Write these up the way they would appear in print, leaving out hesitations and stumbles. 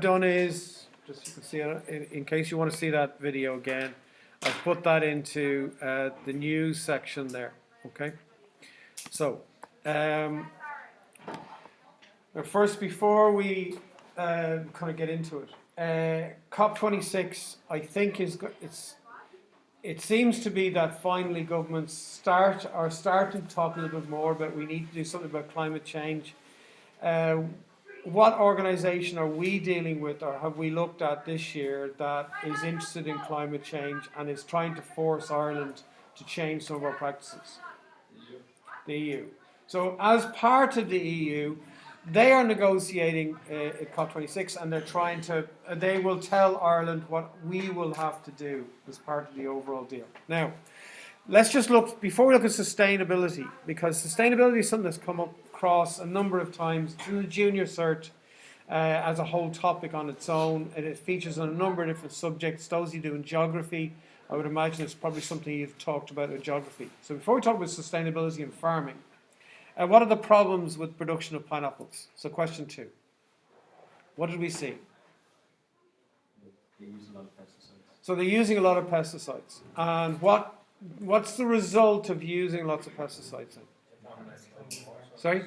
Done is, just you can see it, in case you want to see that video again, I've put that into the news section there. Okay, so first, before we kind of get into it, COP26, I think it seems to be that finally governments are starting to talk a little bit more about we need to do something about climate change. What organisation are we dealing with, or have we looked at this year, that is interested in climate change and is trying to force Ireland to change some of our practices? The EU. So as part of the EU, they are negotiating at COP26, and they will tell Ireland what we will have to do as part of the overall deal. Now, let's just look, before we look at sustainability, because sustainability is something that's come up across a number of times through the junior cert as a whole topic on its own. It features on a number of different subjects. Those you do in geography, I would imagine it's probably something you've talked about in geography. So before we talk about sustainability in farming, what are the problems with production of pineapples? So question 2. What did we see? They use a lot of pesticides. So they're using a lot of pesticides. And what's the result of using lots of pesticides then? Sorry?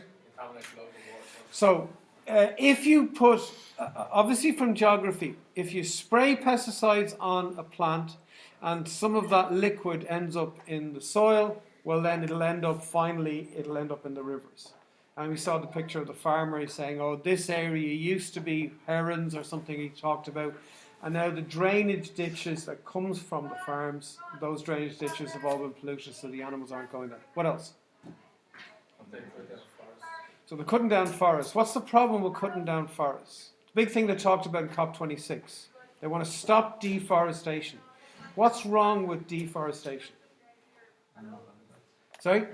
So if you put, obviously from geography, if you spray pesticides on a plant and some of that liquid ends up in the soil, well then it'll end up in the rivers. And we saw the picture of the farmer, he's saying, oh, this area used to be herons or something he talked about. And now the drainage ditches that comes from the farms, those drainage ditches have all been polluted, so the animals aren't going there. What else? So they're cutting down forests. What's the problem with cutting down forests? The big thing they talked about in COP26. They want to stop deforestation. What's wrong with deforestation? Sorry?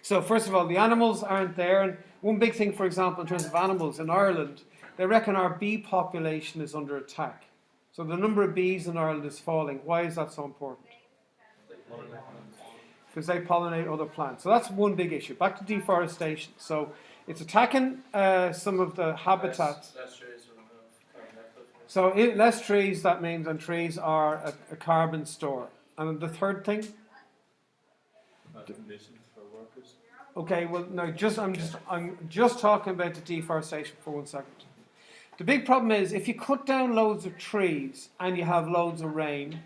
So first of all, the animals aren't there. And one big thing, for example, in terms of animals in Ireland, they reckon our bee population is under attack. So the number of bees in Ireland is falling. Why is that so important? Because they pollinate other plants. So that's one big issue. Back to deforestation. So it's attacking some of the habitats. Less trees. So less trees, that means, and trees are a carbon store. And the third thing? Conditions for workers. Okay, well, no, I'm just talking about the deforestation for 1 second. The big problem is if you cut down loads of trees and you have loads of rain,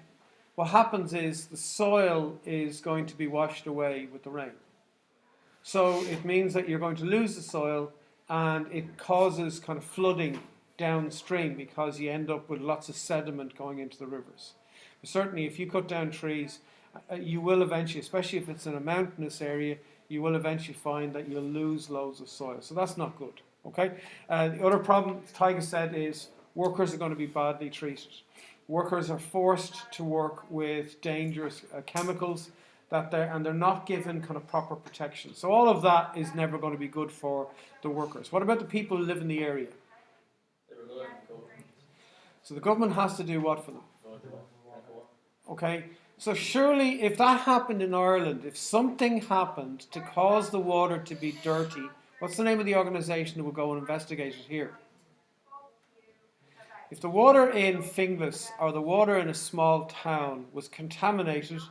what happens is the soil is going to be washed away with the rain. So it means that you're going to lose the soil, and it causes kind of flooding downstream because you end up with lots of sediment going into the rivers. But certainly if you cut down trees, you will eventually, especially if it's in a mountainous area, you will eventually find that you'll lose loads of soil. So that's not good. Okay. The other problem, Tyga said, is workers are going to be badly treated. Workers are forced to work with dangerous chemicals and they're not given kind of proper protection. So all of that is never going to be good for the workers. What about the people who live in the area? So the government has to do what for them? Okay. So surely if that happened in Ireland, if something happened to cause the water to be dirty, what's the name of the organisation that will go and investigate it here? If the water in Finglas or the water in a small town was contaminated,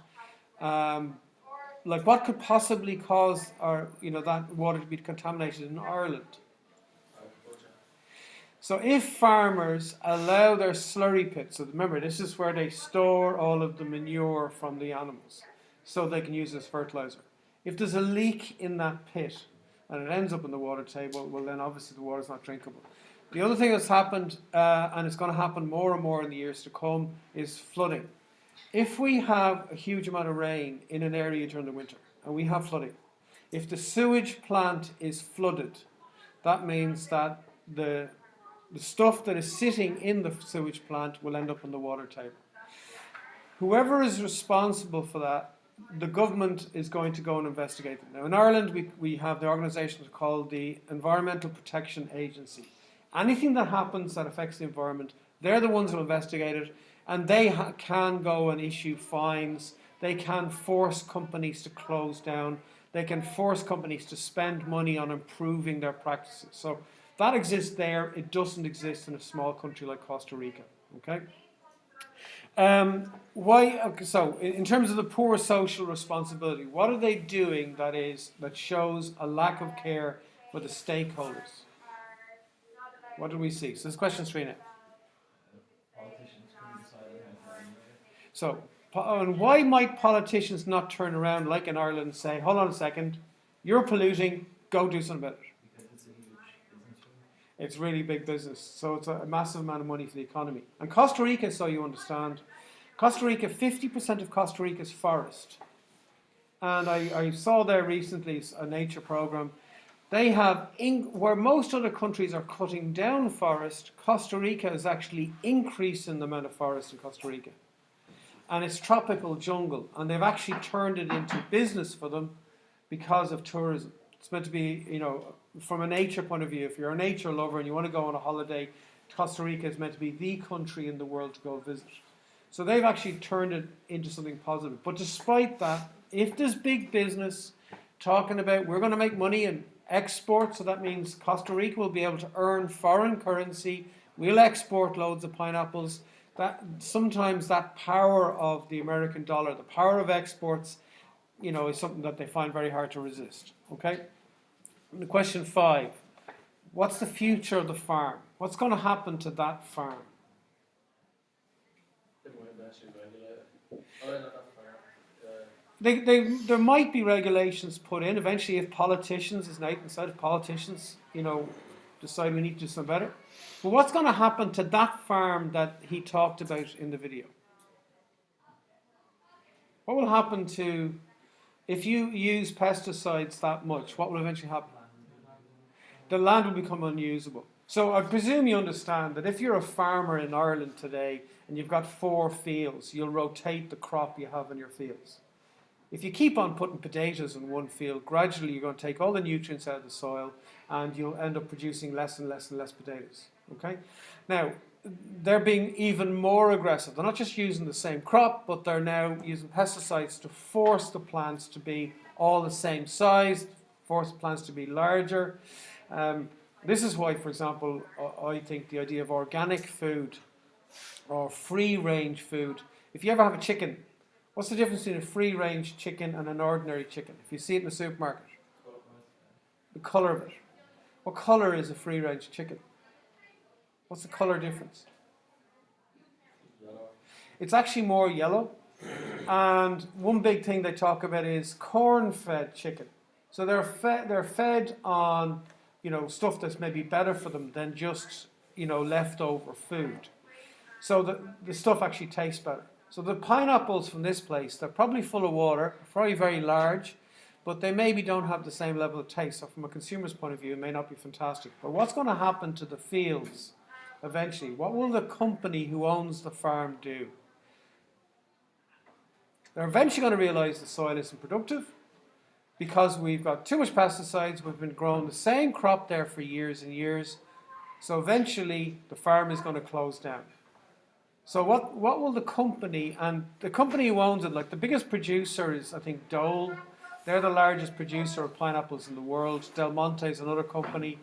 like what could possibly cause that water to be contaminated in Ireland? So if farmers allow their slurry pits, so remember this is where they store all of the manure from the animals so they can use it as fertilizer. If there's a leak in that pit and it ends up in the water table, well then obviously the water is not drinkable. The other thing that's happened, and it's going to happen more and more in the years to come, is flooding. If we have a huge amount of rain in an area during the winter, and we have flooding, if the sewage plant is flooded, that means that the stuff that is sitting in the sewage plant will end up in the water table. Whoever is responsible for that, the government is going to go and investigate them. Now in Ireland we have the organisation called the Environmental Protection Agency. Anything that happens that affects the environment, they're the ones who investigate it, and they can go and issue fines. They can force companies to close down. They can force companies to spend money on improving their practices. So That exists there. It doesn't exist in a small country like Costa Rica. Okay. Why? Okay, so, in terms of the poor social responsibility, what are they doing that shows a lack of care for the stakeholders? What do we see? So, this is question 3 now. Politicians couldn't decide on how to anyway. So, and why might politicians not turn around like in Ireland and say, "Hold on a second, you're polluting. Go do something about it." Because it's a huge business. It's really big business, so it's a massive amount of money for the economy. And Costa Rica, so you understand, Costa Rica, 50% of Costa Rica is forest. And I saw there recently a nature program. They have, where most other countries are cutting down forest, Costa Rica is actually increasing the amount of forest in Costa Rica. And it's tropical jungle, and they've actually turned it into business for them because of tourism. It's meant to be, from a nature point of view, if you're a nature lover and you want to go on a holiday, Costa Rica is meant to be the country in the world to go visit. So they've actually turned it into something positive. But despite that, if there's big business talking about we're going to make money and export, so that means Costa Rica will be able to earn foreign currency, we'll export loads of pineapples, that sometimes that power of the American dollar, the power of exports, is something that they find very hard to resist. Okay? And question 5. What's the future of the farm? What's going to happen to that farm? They might actually regulate it. Oh, not that far. There might be regulations put in eventually if politicians, as Nathan said, if politicians, decide we need to do something better. But what's going to happen to that farm that he talked about in the video? What will happen to, if you use pesticides that much, what will eventually happen? The land will become unusable. So I presume you understand that if you're a farmer in Ireland today and you've got 4 fields, you'll rotate the crop you have in your fields. If you keep on putting potatoes in one field, gradually you're going to take all the nutrients out of the soil and you'll end up producing less and less and less potatoes. Okay? Now, they're being even more aggressive. They're not just using the same crop, but they're now using pesticides to force the plants to be all the same size, force the plants to be larger. This is why, for example, I think the idea of organic food or free-range food, if you ever have a chicken, what's the difference between a free-range chicken and an ordinary chicken? If you see it in the supermarket, the colour of it. What colour is a free-range chicken? What's the colour difference? Yellow. It's actually more yellow. And one big thing they talk about is corn-fed chicken. So they're fed on, stuff that's maybe better for them than just, leftover food. So the stuff actually tastes better. So the pineapples from this place, they're probably full of water, probably very large, but they maybe don't have the same level of taste. So from a consumer's point of view, it may not be fantastic. But what's going to happen to the fields eventually? What will the company who owns the farm do? They're eventually going to realize the soil isn't productive because we've got too much pesticides. We've been growing the same crop there for years and years. So eventually the farm is going to close down. So what will the company, and the company who owns it, like the biggest producer is, I think, Dole. They're the largest producer of pineapples in the world. Del Monte is another company.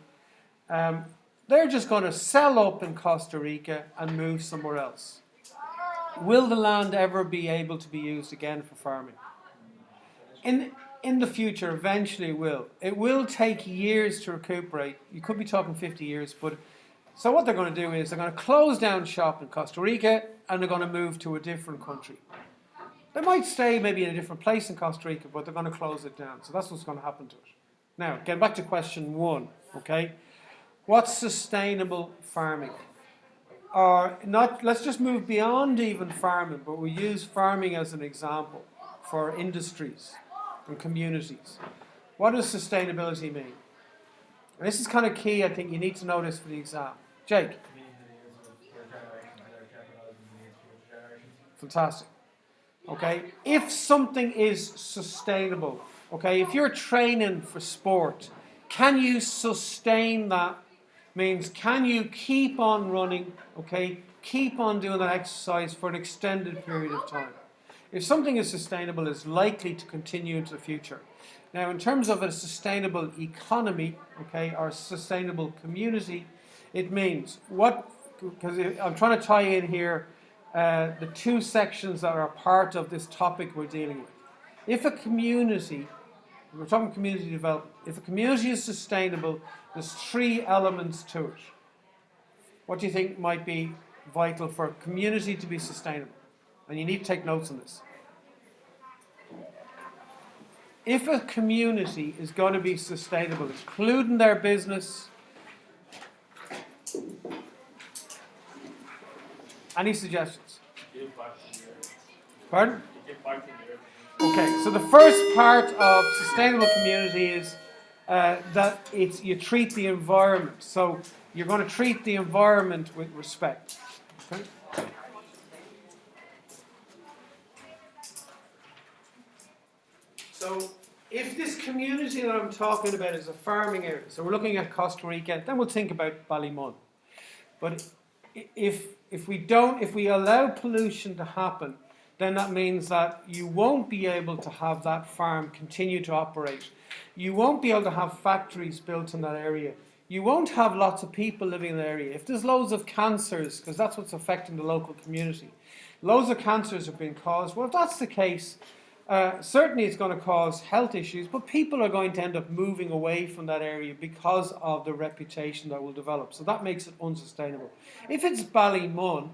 They're just going to sell up in Costa Rica and move somewhere else. Will the land ever be able to be used again for farming? In the future, eventually it will. It will take years to recuperate. You could be talking 50 years, but so what they're going to do is they're going to close down shop in Costa Rica and they're going to move to a different country. They might stay maybe in a different place in Costa Rica, but they're going to close it down. So that's what's going to happen to it. Now, getting back to question 1, okay? What's sustainable farming? Or not, let's just move beyond even farming, but we use farming as an example for industries and communities. What does sustainability mean? And this is kind of key, I think you need to know this for the exam. Jake? Fantastic. Okay, if something is sustainable, okay, if you're training for sport, can you sustain that? Means can you keep on running, okay, keep on doing that exercise for an extended period of time? If something is sustainable, it's likely to continue into the future. Now, in terms of a sustainable economy, okay, or sustainable community, it means what, because I'm trying to tie in here the two sections that are part of this topic we're dealing with. If a community, we're talking community development, if a community is sustainable, there's three elements to it. What do you think might be vital for a community to be sustainable? And you need to take notes on this. If a community is going to be sustainable, including their business, any suggestions? Give back to the earth. Pardon? Give back to the earth. Okay, so the first part of sustainable community is that you treat the environment. So you're going to treat the environment with respect. Okay? So if this community that I'm talking about is a farming area, so we're looking at Costa Rica, then we'll think about Ballymun. But if we allow pollution to happen, then that means that you won't be able to have that farm continue to operate. You won't be able to have factories built in that area. You won't have lots of people living in the area. If there's loads of cancers, because that's what's affecting the local community, loads of cancers have been caused. Well, if that's the case, certainly it's going to cause health issues, but people are going to end up moving away from that area because of the reputation that will develop. So that makes it unsustainable. If it's Ballymun,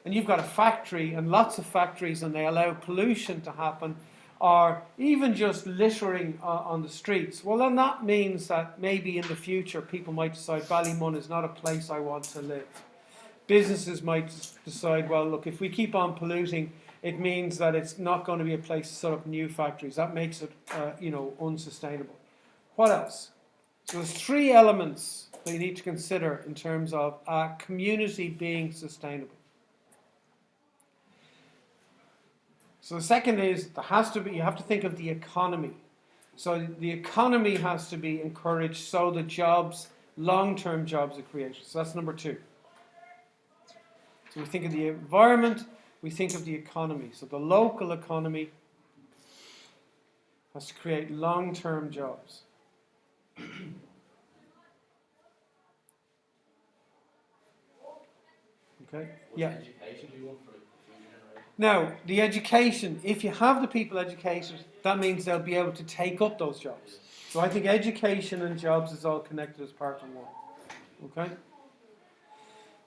and you've got a factory and lots of factories and they allow pollution to happen, or even just littering on the streets, well then that means that maybe in the future people might decide Ballymun is not a place I want to live. Businesses might decide, well look, if we keep on polluting, it means that it's not going to be a place to set up new factories. That makes it unsustainable. What else? So there's three elements that you need to consider in terms of a community being sustainable. So the second is you have to think of the economy. So the economy has to be encouraged so the jobs, long-term jobs are created. So that's number two. So we think of the environment, we think of the economy. So the local economy has to create long-term jobs. Okay? Yeah. Education do you want for the future generation? Now, the education, if you have the people educated, that means they'll be able to take up those jobs. So I think education and jobs is all connected as part of one. Okay?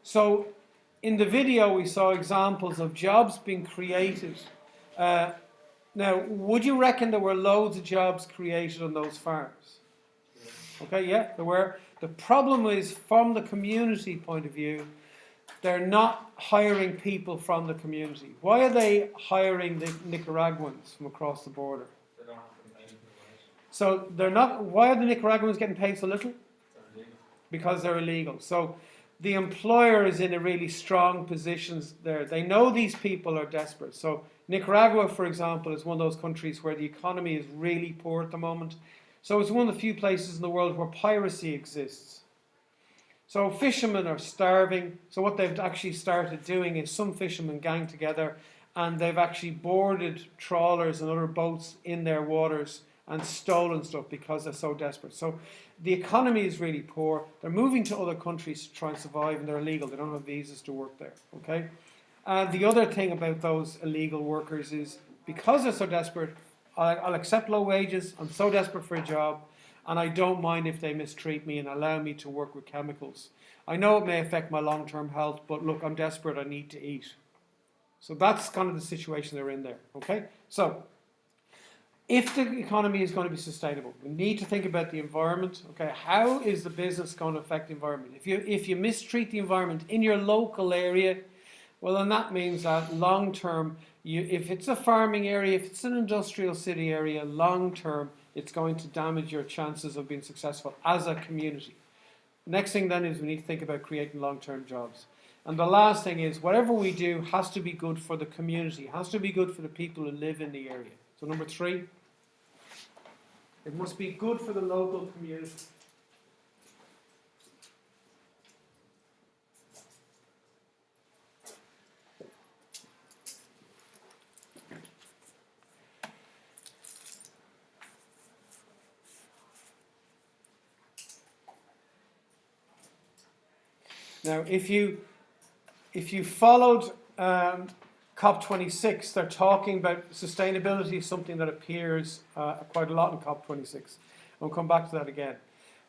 So in the video we saw examples of jobs being created. Now, would you reckon there were loads of jobs created on those farms? Okay, yeah, there were. The problem is, from the community point of view, they're not hiring people from the community. Why are they hiring the Nicaraguans from across the border? They don't have to pay anything for it. So they're not. Why are the Nicaraguans getting paid so little? They're illegal. Because they're illegal. So the employer is in a really strong position there. They know these people are desperate. So Nicaragua, for example, is one of those countries where the economy is really poor at the moment. So it's one of the few places in the world where piracy exists. So fishermen are starving. So what they've actually started doing is some fishermen gang together and they've actually boarded trawlers and other boats in their waters and stolen stuff because they're so desperate. So the economy is really poor. They're moving to other countries to try and survive, and they're illegal. They don't have visas to work there. Okay. And the other thing about those illegal workers is because they're so desperate, I'll accept low wages. I'm so desperate for a job, and I don't mind if they mistreat me and allow me to work with chemicals. I know it may affect my long-term health, but look, I'm desperate. I need to eat. So that's kind of the situation they're in there. Okay. So if the economy is going to be sustainable, we need to think about the environment. Okay, how is the business going to affect the environment? If you mistreat the environment in your local area, well, then that means that long term, if it's a farming area, if it's an industrial city area, long term, it's going to damage your chances of being successful as a community. Next thing then is we need to think about creating long-term jobs. And the last thing is whatever we do has to be good for the community, has to be good for the people who live in the area. So number 3, it must be good for the local community. Now, if you followed COP26, they're talking about sustainability, something that appears quite a lot in COP26. I'll come back to that again.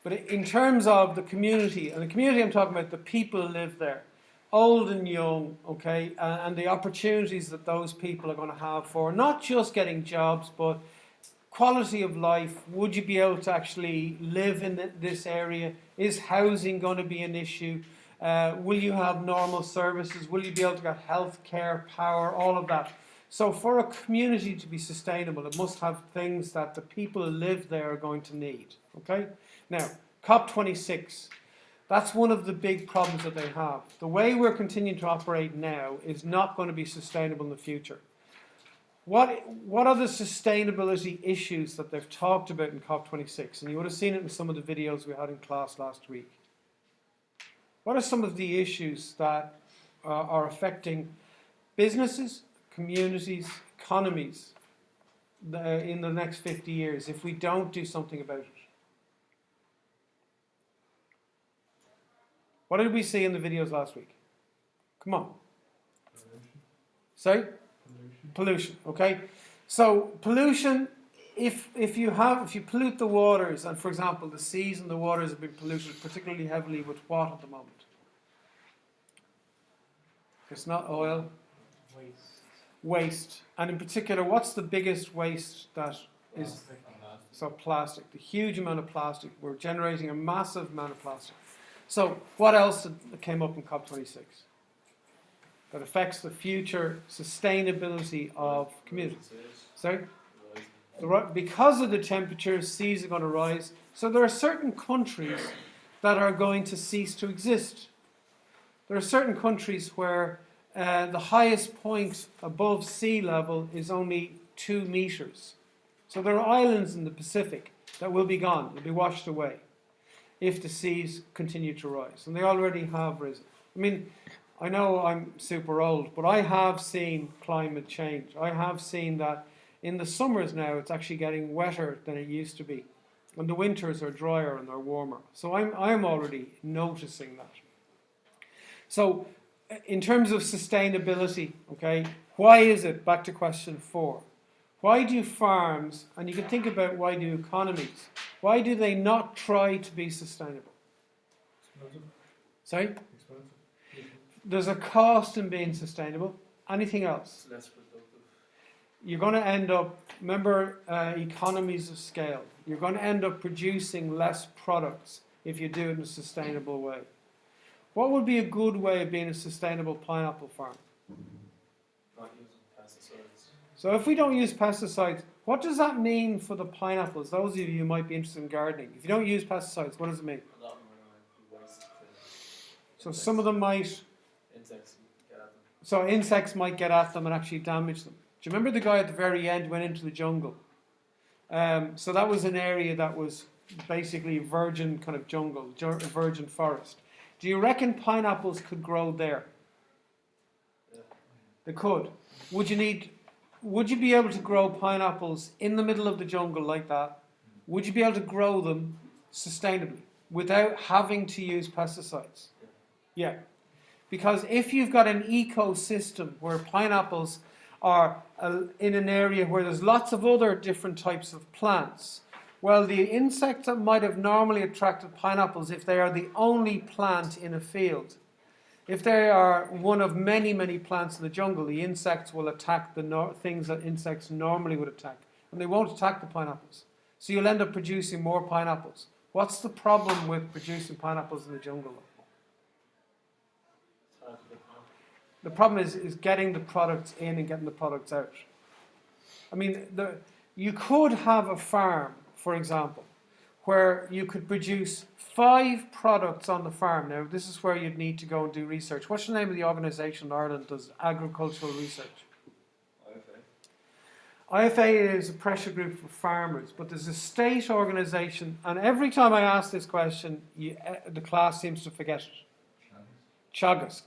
But in terms of the community, and the community I'm talking about, the people who live there, old and young, okay, and the opportunities that those people are going to have for not just getting jobs, but quality of life. Would you be able to actually live in this area? Is housing going to be an issue? Will you have normal services? Will you be able to get health care, power, all of that? So for a community to be sustainable, it must have things that the people who live there are going to need. Okay? Now, COP26, that's one of the big problems that they have. The way we're continuing to operate now is not going to be sustainable in the future. What are the sustainability issues that they've talked about in COP26? And you would have seen it in some of the videos we had in class last week. What are some of the issues that are affecting businesses, communities, economies in the next 50 years if we don't do something about it? What did we see in the videos last week? Come on. Pollution. Sorry? Pollution, okay? So pollution, if you pollute the waters, and for example the seas and the waters have been polluted particularly heavily with what at the moment? It's not oil. Waste. And in particular, what's the biggest waste that is? Plastic. So plastic, the huge amount of plastic. We're generating a massive amount of plastic. So what else came up in COP26 that affects the future sustainability of communities? Sorry? Because of the temperatures, seas are going to rise. So there are certain countries that are going to cease to exist. There are certain countries where the highest point above sea level is only 2 meters. So there are islands in the Pacific that will be gone, will be washed away if the seas continue to rise. And they already have risen. I mean, I know I'm super old, but I have seen climate change. I have seen that in the summers now it's actually getting wetter than it used to be. And the winters are drier and they're warmer. So I'm already noticing that. So in terms of sustainability, okay, why is it, back to question 4, why do farms, and you can think about why do economies, why do they not try to be sustainable? Expensive. Sorry? Expensive. There's a cost in being sustainable. Anything else? It's less productive. You're going to end up, remember economies of scale, you're going to end up producing less products if you do it in a sustainable way. What would be a good way of being a sustainable pineapple farm? Not using pesticides. So if we don't use pesticides, what does that mean for the pineapples? Those of you who might be interested in gardening. If you don't use pesticides, what does it mean? A lot of them are going to waste. So some of them might... Insects get at them. So insects might get at them and actually damage them. Do you remember the guy at the very end went into the jungle? So that was an area that was basically virgin kind of jungle, virgin forest. Do you reckon pineapples could grow there? Yeah. They could. Would you be able to grow pineapples in the middle of the jungle like that? Would you be able to grow them sustainably without having to use pesticides? Yeah. Because if you've got an ecosystem where pineapples are in an area where there's lots of other different types of plants, well, the insects that might have normally attracted pineapples, if they are the only plant in a field, if they are one of many, many plants in the jungle, the insects will attack the things that insects normally would attack, and they won't attack the pineapples. So you'll end up producing more pineapples. What's the problem with producing pineapples in the jungle? It's hard to get on. The problem is getting the products in and getting the products out. I mean, you could have a farm, for example, where you could produce 5 products on the farm. Now, this is where you'd need to go and do research. What's the name of the organisation in Ireland that does agricultural research? IFA is a pressure group for farmers, but there's a state organisation, and every time I ask this question, the class seems to forget it. Teagasc.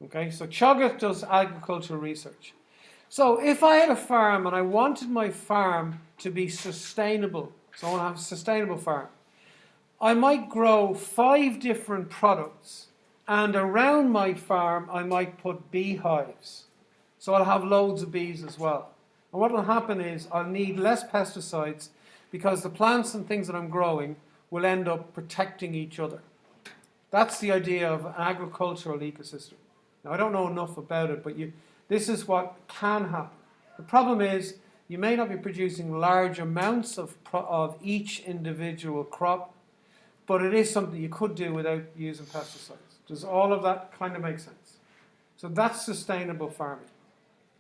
Okay, so Teagasc does agricultural research. So if I had a farm and I wanted my farm to be sustainable, so I want to have a sustainable farm, I might grow 5 different products And around my farm, I might put beehives. So I'll have loads of bees as well. And what will happen is I'll need less pesticides because the plants and things that I'm growing will end up protecting each other. That's the idea of an agricultural ecosystem. Now, I don't know enough about it, but this is what can happen. The problem is you may not be producing large amounts of each individual crop, but it is something you could do without using pesticides. Does all of that kind of make sense? So that's sustainable farming.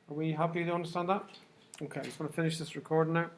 Are we happy to understand that? Okay, I'm just going to finish this recording now.